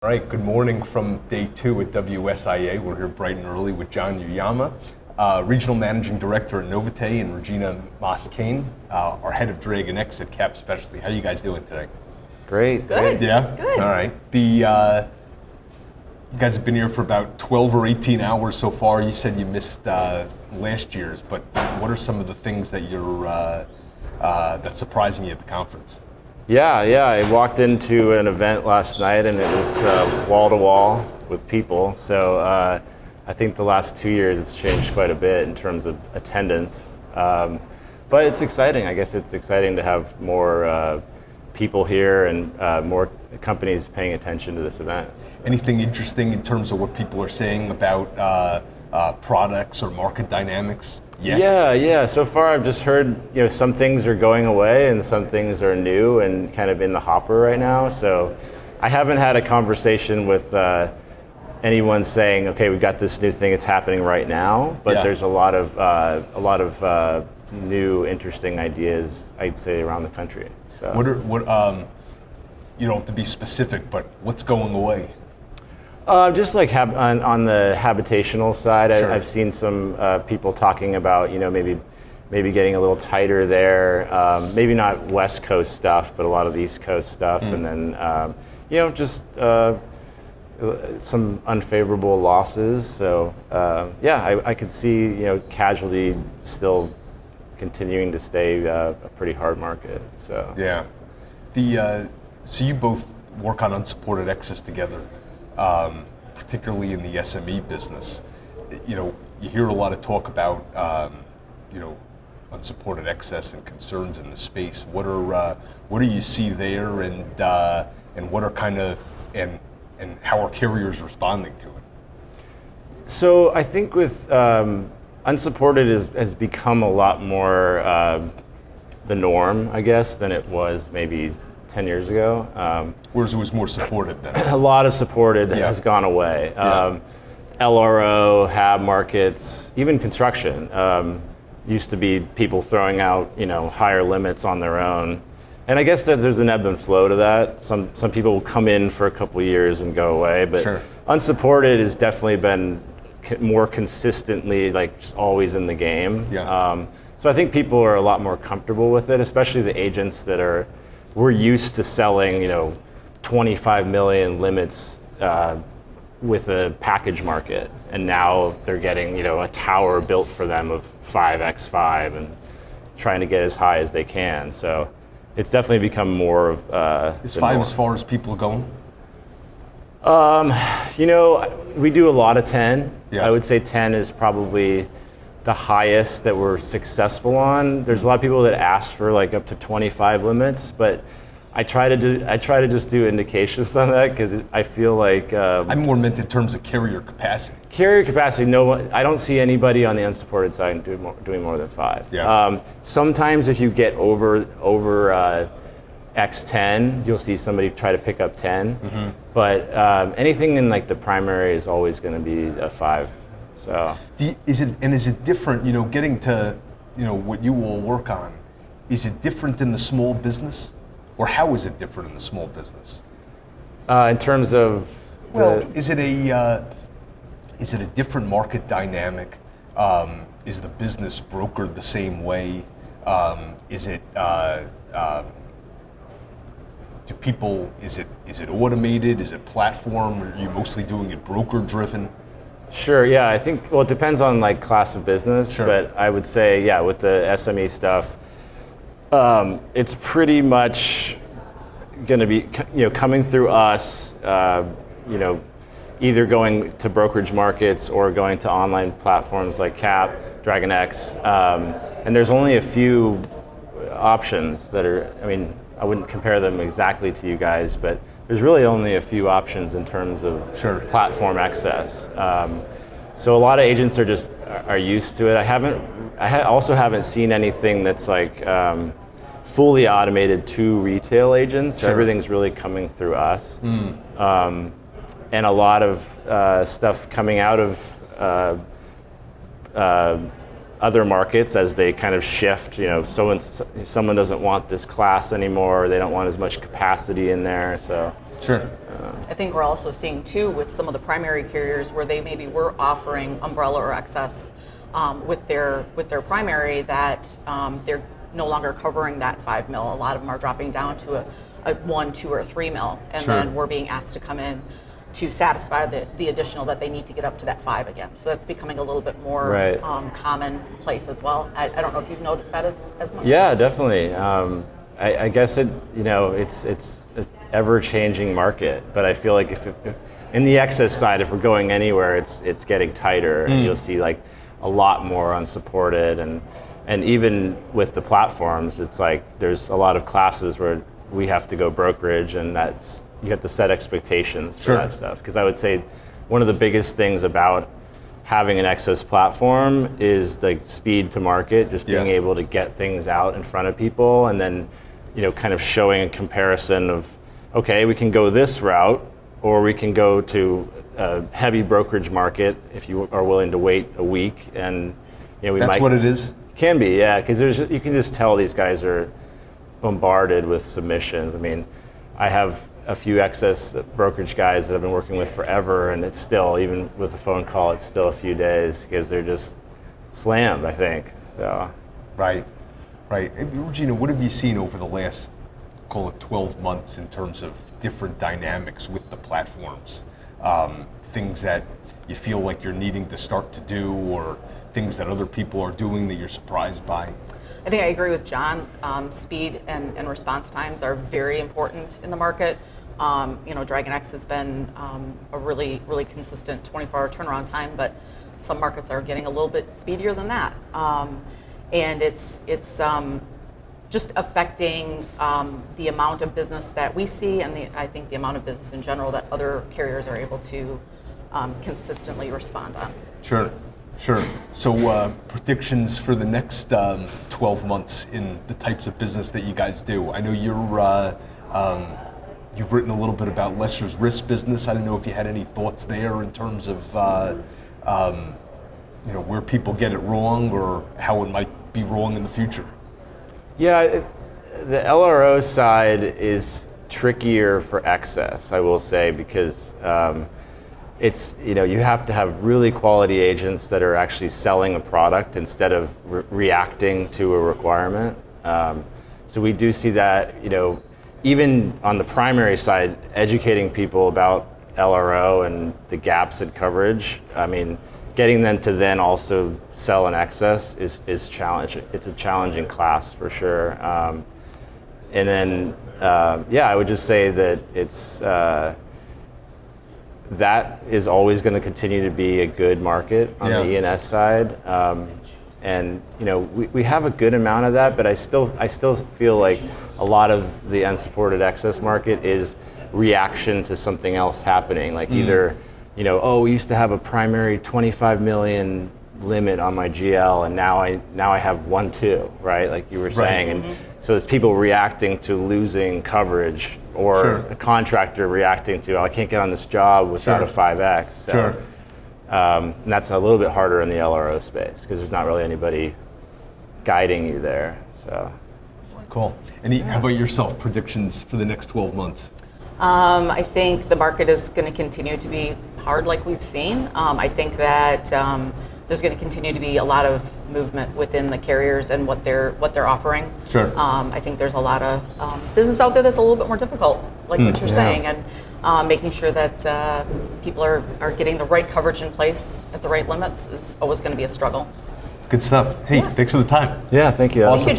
All right, good morning from day two at WSIA. We're here bright and early with Jon Uyeyama, Regional Managing Director at Novate, and Regina Maass-Kane, our Head of Dragon X at CapSpecialty. How are you guys doing today? Great. Good. Yeah? Good. All right. You guys have been here for about 12 or 18 hours so far. You said you missed last year's, but what are some of the things that that's surprising you at the conference? Yeah. I walked into an event last night and it was wall to wall with people. So I think the last 2 years it's changed quite a bit in terms of attendance. But it's exciting. I guess it's exciting to have more people here and more companies paying attention to this event. Anything interesting in terms of what people are saying about products or market dynamics yet? Yeah. So far I've just heard, some things are going away and some things are new and kind of in the hopper right now. So I haven't had a conversation with anyone saying, okay, we've got this new thing, it's happening right now. But there's a lot of new, interesting ideas, I'd say, around the country. So You don't have to be specific, but what's going away? Just like on the habitational side, Sure. I've seen some people talking about, maybe getting a little tighter there. Maybe not West Coast stuff, but a lot of East Coast stuff, and then just some unfavorable losses. So I could see casualty still continuing to stay a pretty hard market. So yeah, so you both work on unsupported excess together. Particularly in the SME business, you hear a lot of talk about, unsupported excess and concerns in the space. What do you see there, and what are and how are carriers responding to it? So I think with unsupported has become a lot more the norm, I guess, than it was maybe 10 years ago. Whereas it was more supported then? A lot of supported has gone away. LRO, HAB markets, even construction used to be people throwing out higher limits on their own. And I guess that there's an ebb and flow to that. Some people will come in for a couple of years and go away, but sure. Unsupported has definitely been more consistently just always in the game. So I think people are a lot more comfortable with it, especially the agents that we're used to selling, 25 million limits with a package market, and now they're getting, a tower built for them of 5x5 and trying to get as high as they can. So it's definitely become more of Is 5 as far as people are going? We do a lot of 10. Yeah. I would say 10 is probably the highest that we're successful on. There's a lot of people that ask for up to 25 limits, but I try to just do indications on that because I feel like I'm more meant in terms of carrier capacity. Carrier capacity. No, I don't see anybody on the unsupported side doing more than 5. Yeah. Sometimes if you get over X10, you'll see somebody try to pick up 10. Mm-hmm. But anything in the primary is always going to be a 5. So Is it different? Getting to what you all work on. Is it different in the small business, or how is it different in the small business? In terms of is it a different market dynamic? Is the business brokered the same way? Is it is it automated? Is it platform? Are you mostly doing it broker driven? Sure, yeah. I think, it depends on class of business, sure. But I would say, with the SME stuff, it's pretty much going to be, coming through us, either going to brokerage markets or going to online platforms like Cap, Dragon X, and there's only a few options that are, I wouldn't compare them exactly to you guys, but there's really only a few options in terms of sure. platform access. So a lot of agents are used to it. I also haven't seen anything that's fully automated to retail agents. Sure. Everything's really coming through us. And a lot of stuff coming out of other markets as they kind of shift. Someone doesn't want this class anymore. They don't want as much capacity in there. So Sure. I think we're also seeing too with some of the primary carriers where they maybe were offering umbrella or excess with their primary that they're no longer covering that 5 mil. A lot of them are dropping down to a 1, 2, or 3 mil, and Sure. then we're being asked to come in to satisfy the additional that they need to get up to that 5 again. So that's becoming a little bit more Right. commonplace as well. I don't know if you've noticed that as much. Yeah, definitely. I guess it's an ever-changing market, but I feel like if in the excess side, if we're going anywhere, it's getting tighter. And you'll see like a lot more unsupported, and even with the platforms, it's like there's a lot of classes where we have to go brokerage, and you have to set expectations for Sure. that stuff. Because I would say one of the biggest things about having an excess platform is the speed to market, just being Yeah. able to get things out in front of people, and then kind of showing a comparison of, okay, we can go this route, or we can go to a heavy brokerage market if you are willing to wait a week, and we That's might. what it is? Can be, yeah, because you can just tell these guys are bombarded with submissions. I mean, I have a few excess brokerage guys that I've been working with forever, and it's still, even with a phone call, it's still a few days because they're just slammed, I think. So. Right. And Regina, what have you seen over the last, call it 12 months, in terms of different dynamics with the platforms? Things that you feel like you're needing to start to do, or things that other people are doing that you're surprised by? I think I agree with John. Speed and response times are very important in the market. Dragon X has been a really, really consistent 24-hour turnaround time, but some markets are getting a little bit speedier than that. And it's just affecting the amount of business that we see, and I think the amount of business in general that other carriers are able to consistently respond on. Sure. So predictions for the next 12 months in the types of business that you guys do. I know you've written a little bit about Lesser's Risk business. I don't know if you had any thoughts there in terms of where people get it wrong, or how it might be wrong in the future. Yeah, the LRO side is trickier for excess, I will say, because it's, you have to have really quality agents that are actually selling a product instead of reacting to a requirement. So we do see that, even on the primary side, educating people about LRO and the gaps in coverage. I mean, getting them to then also sell in excess is challenging. It's a challenging class for sure. And then, I would just say that it's, that is always going to continue to be a good market on the E&S side. And we have a good amount of that, but I still feel like a lot of the unsupported excess market is reaction to something else happening. Like either, we used to have a primary 25 million limit on my GL, and now I have 1.2, right? Like you were saying. And so it's people reacting to losing coverage, or a contractor reacting to, I can't get on this job without a 5X. So, and that's a little bit harder in the LRO space because there's not really anybody guiding you there. So. Cool. And how about yourself, predictions for the next 12 months? I think the market is going to continue to be hard like we've seen. I think that there's going to continue to be a lot of movement within the carriers and what they're offering. Sure. I think there's a lot of business out there that's a little bit more difficult, like what you're saying, and making sure that people are getting the right coverage in place at the right limits is always going to be a struggle. Good stuff. Hey, thanks for the time. Yeah, thank you. Awesome. Thank you,